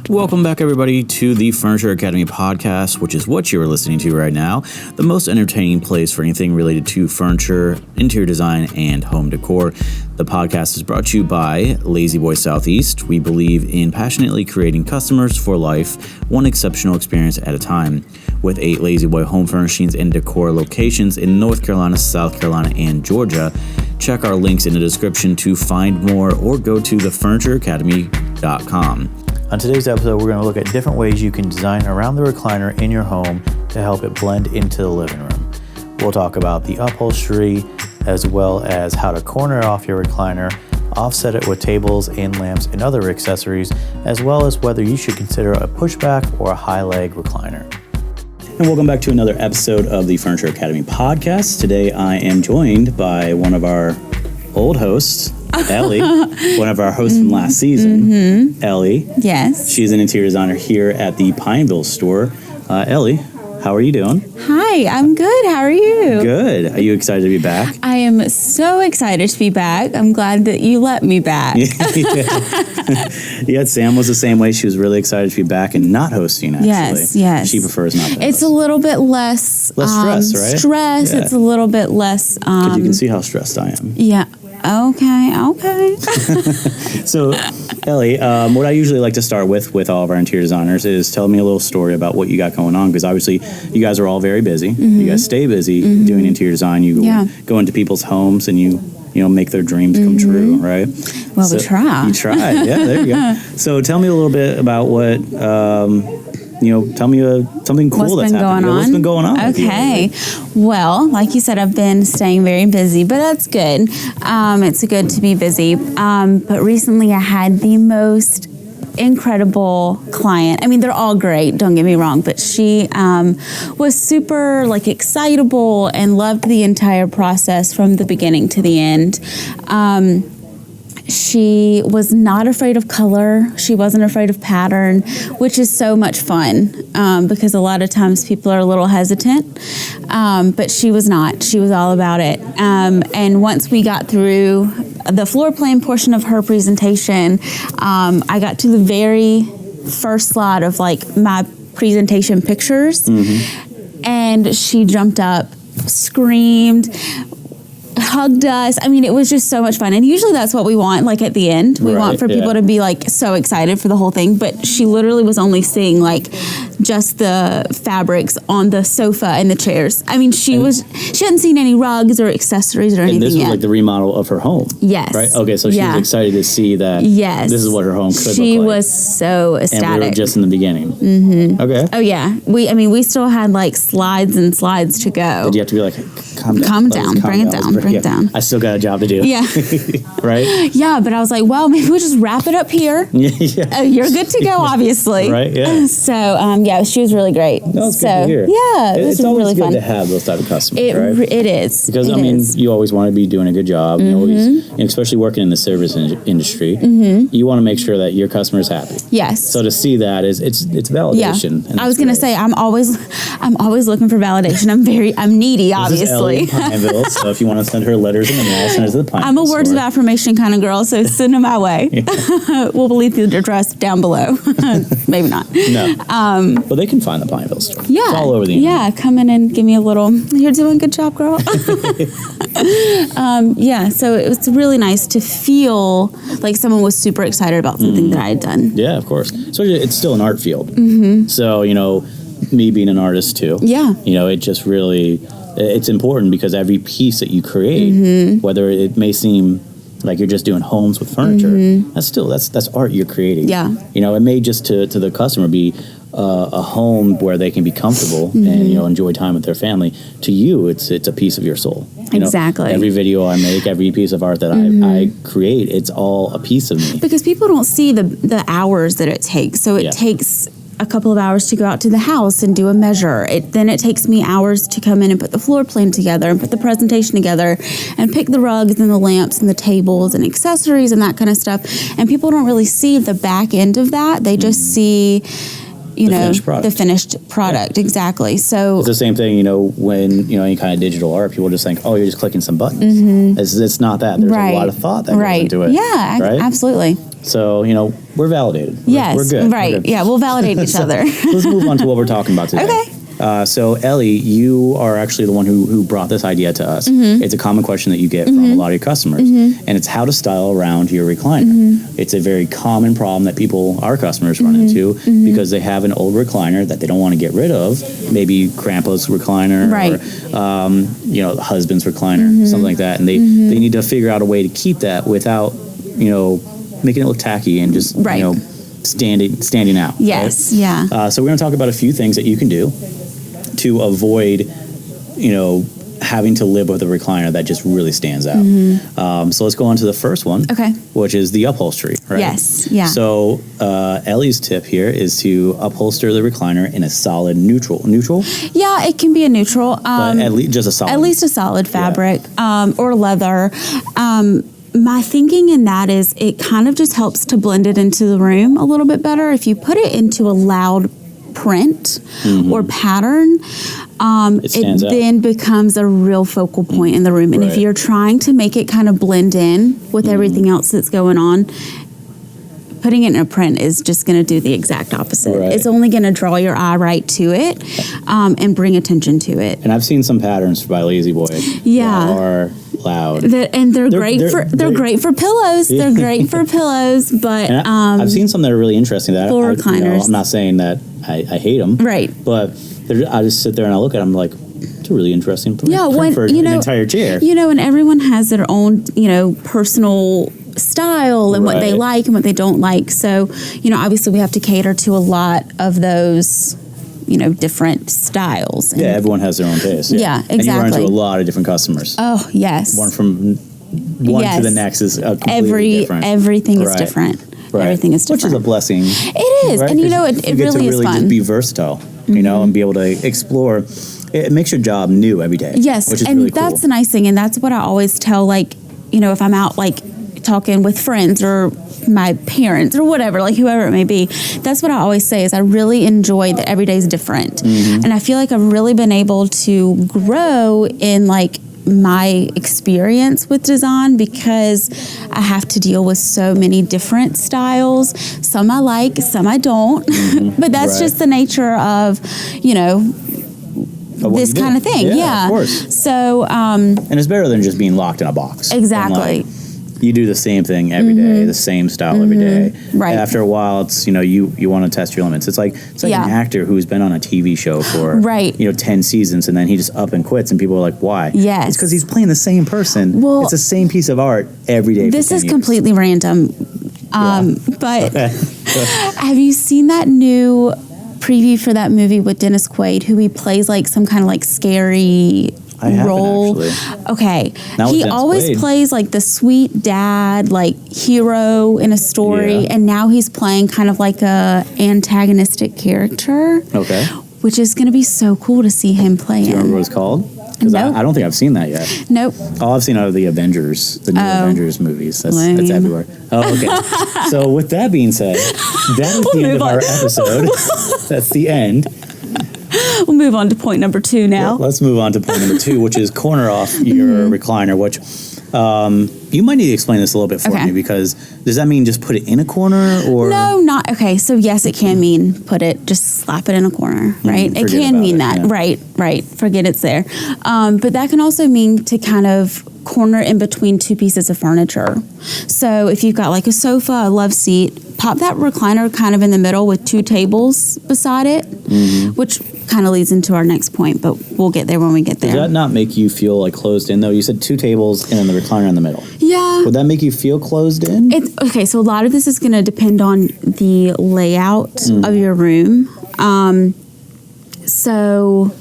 Welcome back, everybody, to the Furniture Academy podcast, which is what you are listening to right now, the most entertaining place for anything related to furniture, interior design, and home decor. The podcast is brought to you by Lazy Boy Southeast. We believe in passionately creating customers for life, one exceptional experience at a time. With 8 Lazy Boy home furnishings and decor locations in North Carolina, South Carolina, and Georgia. Check our links in the description to find more or go to thefurnitureacademy.com. On today's episode, we're going to look at different ways you can design around the recliner in your home to help it blend into the living room. We'll talk about the upholstery, as well as how to corner off your recliner, offset it with tables and lamps and other accessories, as well as whether you should consider a pushback or a high leg recliner. And welcome back to another episode of the Furniture Academy podcast. Today I am joined by one of our old hosts, Ellie, one of our hosts from last season. Ellie. Yes. She's an interior designer here at the Pineville store. Ellie, how are you doing? Hi, I'm good. How are you? Good. Are you excited to be back? I am so excited to be back. I'm glad that you let me back. Yeah, Sam was the same way. She was really excited to be back and not hosting, actually. Yes. She prefers not to It's host. a little bit less... stress, right? Stress. Yeah. It's a little bit less... Because you can see how stressed I am. Yeah. Okay. So, Ellie, what I usually like to start with all of our interior designers is tell me a little story about what you got going on, because obviously you guys are all very busy. You guys stay busy doing interior design. You go into people's homes and you make their dreams come true, right? Well, we try. You try. Yeah, there you go. So tell me a little bit about what... tell me something cool that's happened. What's been going on? Okay. Well, like you said, I've been staying very busy, but that's good. It's good to be busy. But recently I had the most incredible client. I mean, they're all great, don't get me wrong, but she was super excitable and loved the entire process from the beginning to the end. She was not afraid of color. She wasn't afraid of pattern, which is so much fun because a lot of times people are a little hesitant, but she was not. She was all about it. And once we got through the floor plan portion of her presentation, I got to the very first slide of my presentation pictures, and she jumped up, screamed, hugged us. I mean, it was just so much fun. And usually that's what we want, at the end. We want for people to be so excited for the whole thing. But she literally was only seeing just the fabrics on the sofa and the chairs. I mean, she hadn't seen any rugs or accessories or anything yet. And this was the remodel of her home. Yes. Right? Okay, so she was excited to see that this is what her home could look like. She was so ecstatic. And we were just in the beginning. Okay. Oh, yeah. We still had slides and slides to go. Did you have to be calm down, bring it down. I still got a job to do. Yeah. Right? Yeah, but I was well, maybe we'll just wrap it up here. Yeah. You're good to go, obviously. Right, yeah. So, she was really great. That's good to hear. Yeah, it was really fun. It's always good to have those type of customers, right? It is. Because, you always want to be doing a good job. You always, especially working in the service industry, you want to make sure that your customer is happy. Yes. So to see that it's validation. Yeah. I was going to say, I'm always looking for validation. I'm needy, obviously. This is Ellie in Pineville, so if you want to send her letters in the mail, send her to the Pineville I'm a words of affirmation kind of girl, so send them my way. We'll leave the address down below. Maybe not. No. But they can find the Pineville store. Yeah. It's all over the internet. Yeah, come in and give me a little, you're doing a good job, girl. So it was really nice to feel like someone was super excited about something that I had done. Yeah, of course. So it's still an art field. So, me being an artist too. Yeah. It just really, it's important because every piece that you create, whether it may seem like you're just doing homes with furniture, that's art you're creating. Yeah. It may just to the customer be a home where they can be comfortable and enjoy time with their family. To you, it's a piece of your soul. Exactly. Every video I make, every piece of art that I create, it's all a piece of me. Because people don't see the hours that it takes. So it takes a couple of hours to go out to the house and do a measure. Then it takes me hours to come in and put the floor plan together and put the presentation together and pick the rugs and the lamps and the tables and accessories and that kind of stuff. And people don't really see the back end of that. They just see the finished product. Exactly. So it's the same thing, when, any kind of digital art, people just think, oh, you're just clicking some buttons. It's not that. There's a lot of thought that goes into it. Yeah, right? Absolutely. So, we're validated. Yes, we're good. right. We're good. Yeah, we'll validate each other. Let's move on to what we're talking about today. Okay. So, Ellie, you are actually the one who brought this idea to us. It's a common question that you get from a lot of your customers, and it's how to style around your recliner. It's a very common problem that our customers run into because they have an old recliner that they don't want to get rid of, maybe grandpa's recliner or, the husband's recliner, something like that, and they need to figure out a way to keep that without, making it look tacky and just, standing out. Yes, right? yeah. So we're going to talk about a few things that you can do to avoid, having to live with a recliner that just really stands out. So let's go on to the first one, which is the upholstery, right? Yes, yeah. So Ellie's tip here is to upholster the recliner in a solid neutral? Yeah, it can be a neutral. But at least just a solid. At least a solid fabric or leather. My thinking in that is it kind of just helps to blend it into the room a little bit better. If you put it into a loud print or pattern, it then becomes a real focal point in the room. And if you're trying to make it kind of blend in with everything else that's going on, putting it in a print is just going to do the exact opposite. Right. It's only going to draw your eye right to it and bring attention to it. And I've seen some patterns by Lazy Boy that are loud. They're great for pillows. They're great for pillows, but I've seen some that are really interesting. That for recliners. I'm not saying that I hate them, right? But I just sit there and I look at them like, it's a really interesting print for an entire chair. And everyone has their own, personal style and what they like and what they don't like. So, obviously we have to cater to a lot of those, different styles. And everyone has their own taste. Yeah, exactly. And you run into a lot of different customers. Oh, yes. One to the next is completely different. Everything is different. Right. Everything is different. Which is a blessing. It is. Right? And, it really is fun. Just be versatile, and be able to explore. It makes your job new every day. Yes, which is and really cool. that's the nice thing. And that's what I always tell, if I'm out, talking with friends or my parents or whatever, whoever it may be, that's what I always say is I really enjoy that every day is different. And I feel like I've really been able to grow in my experience with design because I have to deal with so many different styles. Some I like, some I don't, but that's just the nature of, this kind of thing. Yeah, of course. So, and it's better than just being locked in a box. Exactly. You do the same thing every day, the same style every day. Right. And after a while, it's you want to test your limits. It's like an actor who's been on a TV show for 10 seasons, and then he just up and quits, and people are like, "Why?" Yes, it's because he's playing the same person. Well, it's the same piece of art every day. This is completely random, but have you seen that new preview for that movie with Dennis Quaid, who he plays some kind of scary role? Okay, he always plays the sweet dad, hero in a story, and now he's playing kind of a antagonistic character. Okay, which is going to be so cool to see him play. Do you remember what it's called? Because I don't think I've seen that yet. Nope. All I've seen are the Avengers, the new Avengers movies. That's everywhere. Oh, okay. So with that being said, that is the end of our episode. That's the end. We'll move on to point number 2 now. Yeah, let's move on to point number 2, which is corner off your recliner, which you might need to explain this a little bit for me, because does that mean just put it in a corner or? No, not. Okay, so yes, it can mean just slap it in a corner, right? It can mean that, right. Forget it's there. But that can also mean to kind of corner in between 2 pieces of furniture. So if you've got a sofa, a love seat, pop that recliner kind of in the middle with 2 tables beside it, which kind of leads into our next point, but we'll get there when we get there. Does that not make you feel closed in though? You said 2 tables and then the recliner in the middle. Yeah. Would that make you feel closed in? Okay, so a lot of this is going to depend on the layout of your room. So,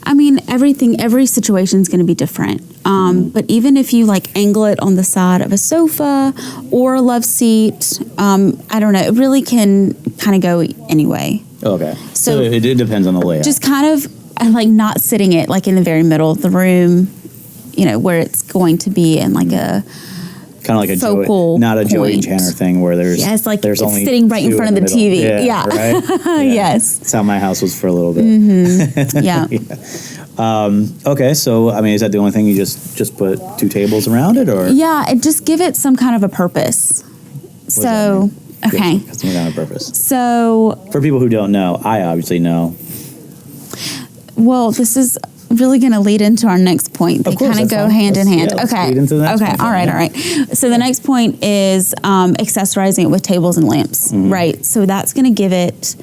every situation is going to be different. But even if you angle it on the side of a sofa or a love seat, I don't know, it really can kind of go anyway. Okay. So it depends on the layout. Just kind of not sitting it in the very middle of the room, where it's going to be in a kind of like a focal not a Joey Tanner thing where there's there's only sitting right in front of the TV. Yeah. Right? Yeah. Yes. That's how my house was for a little bit. Yeah. Okay, so is that the only thing? You just put 2 tables around it, or? Yeah, and just give it some kind of a purpose. So, okay. Custom made on purpose. So, for people who don't know, I obviously know. Well, this is really going to lead into our next point. They kind of go hand in hand. Okay. Lead into the next point. All right. So the next point is accessorizing it with tables and lamps, right? So that's going to give it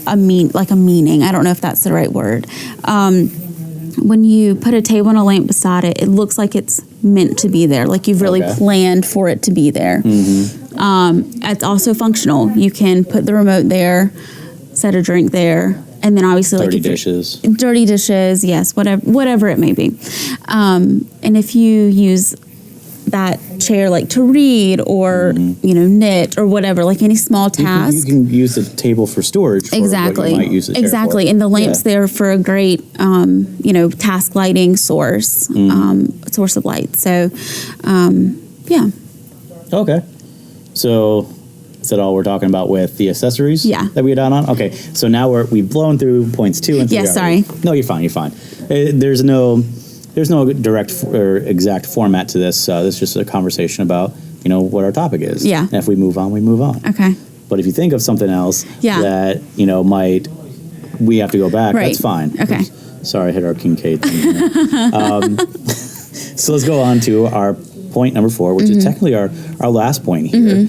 a meaning. I don't know if that's the right word. When you put a table and a lamp beside it, it looks like it's meant to be there. Like you've really planned for it to be there. It's also functional. You can put the remote there, set a drink there, and then obviously dirty dishes, yes, whatever it may be. And if you use that chair like to read or knit or whatever, like any small task, you can use the table for storage. For exactly, what you might use the chair exactly. for. And the lamp's there for a great task lighting source, source of light. So, yeah. Okay. So. Is that all we're talking about with the accessories? Yeah. That we got on? Okay. So now we've blown through points 2 and 3. Yeah, sorry. No, you're fine. There's no direct or exact format to this. This is just a conversation about, what our topic is. Yeah. And if we move on, we move on. Okay. But if you think of something else that, we have to go back, that's fine. Okay. Sorry, I hit our Kincaid thing. So let's go on to our point number 4, which is technically our last point here,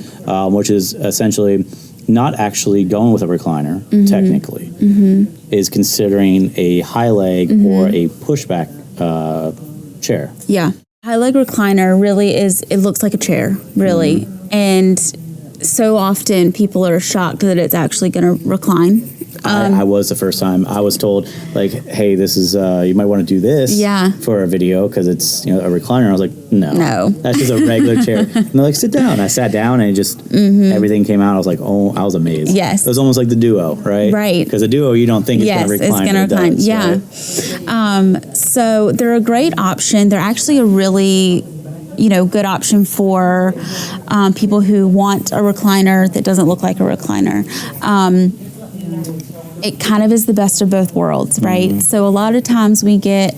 which is essentially not actually going with a recliner, technically, is considering a high leg or a pushback chair. Yeah. High leg recliner really it looks like a chair, really. And so often people are shocked that it's actually going to recline. I was the first time. I was told, hey, this is, you might want to do this for a video because it's, a recliner. I was like, no. That's just a regular chair. And they're like, sit down. I sat down and just, everything came out. I was like, oh, I was amazed. Yes. It was almost like the Duo, right? Right. Because the Duo, you don't think it's going to recline. Yes, it's going to recline. Yeah. Right? So they're a great option. They're actually a really good option for people who want a recliner that doesn't look like a recliner. It kind of is the best of both worlds, right? So a lot of times we get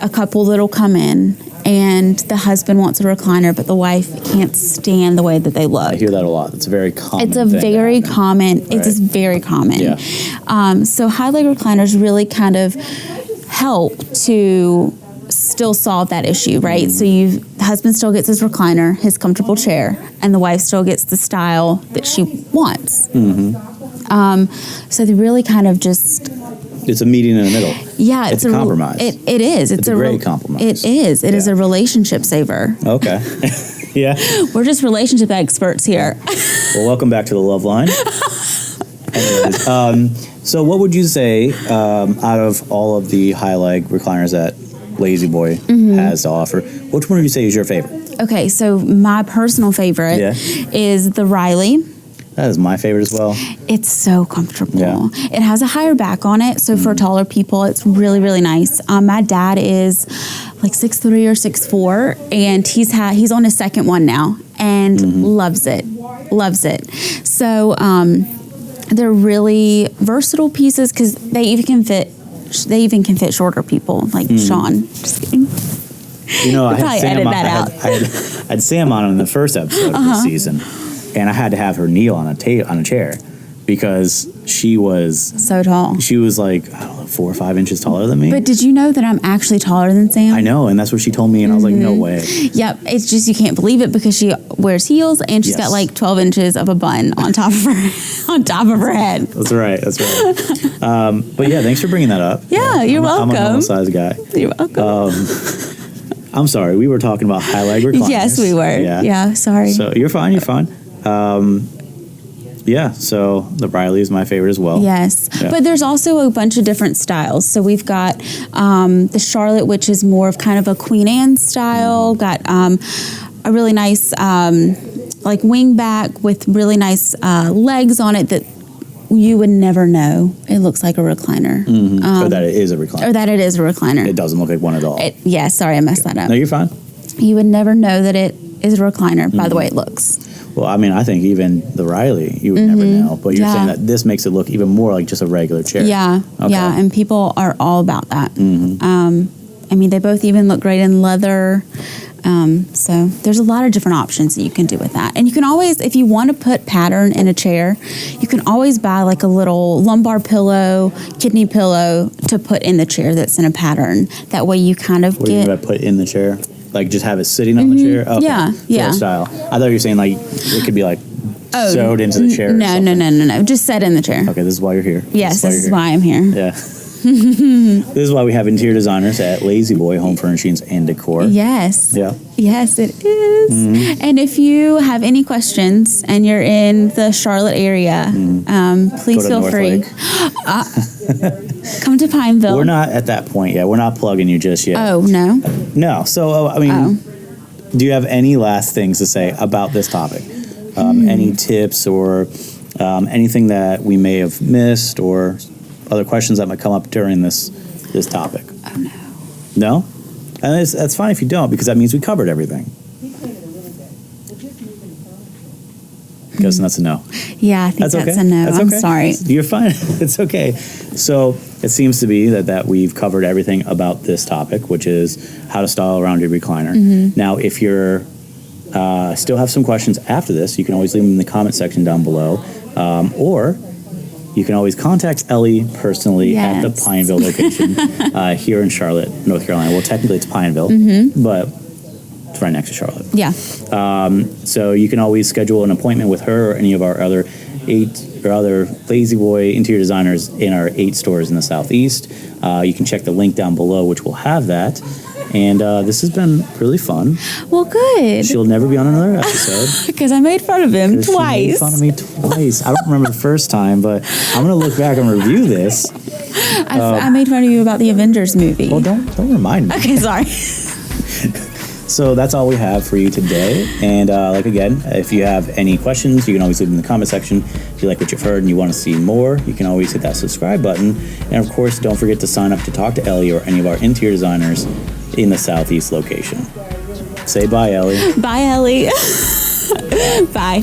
a couple that'll come in and the husband wants a recliner, but the wife can't stand the way that they look. I hear that a lot. It's a very common It's very common. Right? It's very common. Yeah. So high leg recliners really kind of help to still solve that issue, right? So the husband still gets his recliner, his comfortable chair, and the wife still gets the style that she wants. So they really kind of just... It's a meeting in the middle. Yeah. It's a compromise. It is. It's a great compromise. It is. It is a relationship saver. Okay. Yeah. We're just relationship experts here. Well, welcome back to the Love Line. Anyways, so what would you say out of all of the high leg recliners that Lazy Boy has to offer, which one would you say is your favorite? Okay, so my personal favorite is the Riley. That is my favorite as well. It's so comfortable. Yeah. It has a higher back on it, so for taller people, it's really, really nice. My dad is like 6'3" or 6'4", and he's on his second one now, and loves it. So they're really versatile pieces because they even can fit shorter people, like Sean. Just kidding. I had Sam on. I had Sam on in the first episode of the season. And I had to have her kneel on a chair because she was so tall. She was like, I don't know, 4 or 5 inches taller than me. But did you know that I'm actually taller than Sam? I know, and that's what she told me, and I was like, no way. Yep, it's just you can't believe it because she wears heels and she's got like 12 inches of a bun on top of her head. That's right. But yeah, thanks for bringing that up. Yeah, you're welcome. I'm a normal size guy. You're welcome. I'm sorry, we were talking about high leg recliners. Yes, we were. Yeah, sorry. So you're fine. So the Riley is my favorite as well. Yes, but there's also a bunch of different styles. So we've got the Charlotte, which is more of kind of a Queen Anne style. Got a really nice like wing back with really nice legs on it that you would never know it looks like a recliner. Or that it is a recliner. It doesn't look like one at all. Sorry, I messed that up. No, you're fine. You would never know that it is a recliner by the way it looks. Well, I mean, I think even the Riley, you would never know. But you're saying that this makes it look even more like just a regular chair. Yeah, and people are all about that. I mean, they both even look great in leather. So there's a lot of different options that you can do with that. And you can always, if you want to put pattern in a chair, you can always buy like a little lumbar pillow, kidney pillow to put in the chair that's in a pattern. That way you kind of What do you mean by put in the chair? Like just have it sitting on the chair? Okay. Yeah. Style. I thought you were saying like it could be like sewed into the chair. No. Just set in the chair. Okay, this is why you're here. Yes, this is why I'm here. Yeah. This is why we have interior designers at Lazy Boy Home Furnishings and Decor. Yes. Yeah. Yes, it is. Mm-hmm. And if you have any questions and you're in the Charlotte area, please feel free. Come to Pineville. We're not at that point yet. We're not plugging you just yet. Oh, no? No. So, do you have any last things to say about this topic? Any tips or anything that we may have missed or other questions that might come up during this topic? Oh, no. No? And that's fine if you don't, because that means we covered everything. Guessing that's a no. Yeah, I think that's okay. a no. That's I'm okay. sorry. You're fine. It's okay. So it seems to be that we've covered everything about this topic, which is how to style around your recliner. Mm-hmm. Now, if you're still have some questions after this, you can always leave them in the comment section down below, or you can always contact Ellie personally at the Pineville location here in Charlotte, North Carolina. Well, technically it's Pineville, but it's right next to Charlotte. Yeah. So you can always schedule an appointment with her or any of our other Lazy Boy interior designers in our 8 stores in the Southeast. You can check the link down below, which will have that. And this has been really fun. Well, good. She'll never be on another episode. Because I made fun of him twice. She made fun of me twice. I don't remember the first time, but I'm going to look back and review this. I made fun of you about the Avengers movie. Well, don't remind me. Okay, sorry. So that's all we have for you today. And again, if you have any questions, you can always leave them in the comment section. If you like what you've heard and you want to see more, you can always hit that subscribe button. And of course, don't forget to sign up to talk to Ellie or any of our interior designers in the Southeast location. Say bye, Ellie. Bye, Ellie. Bye.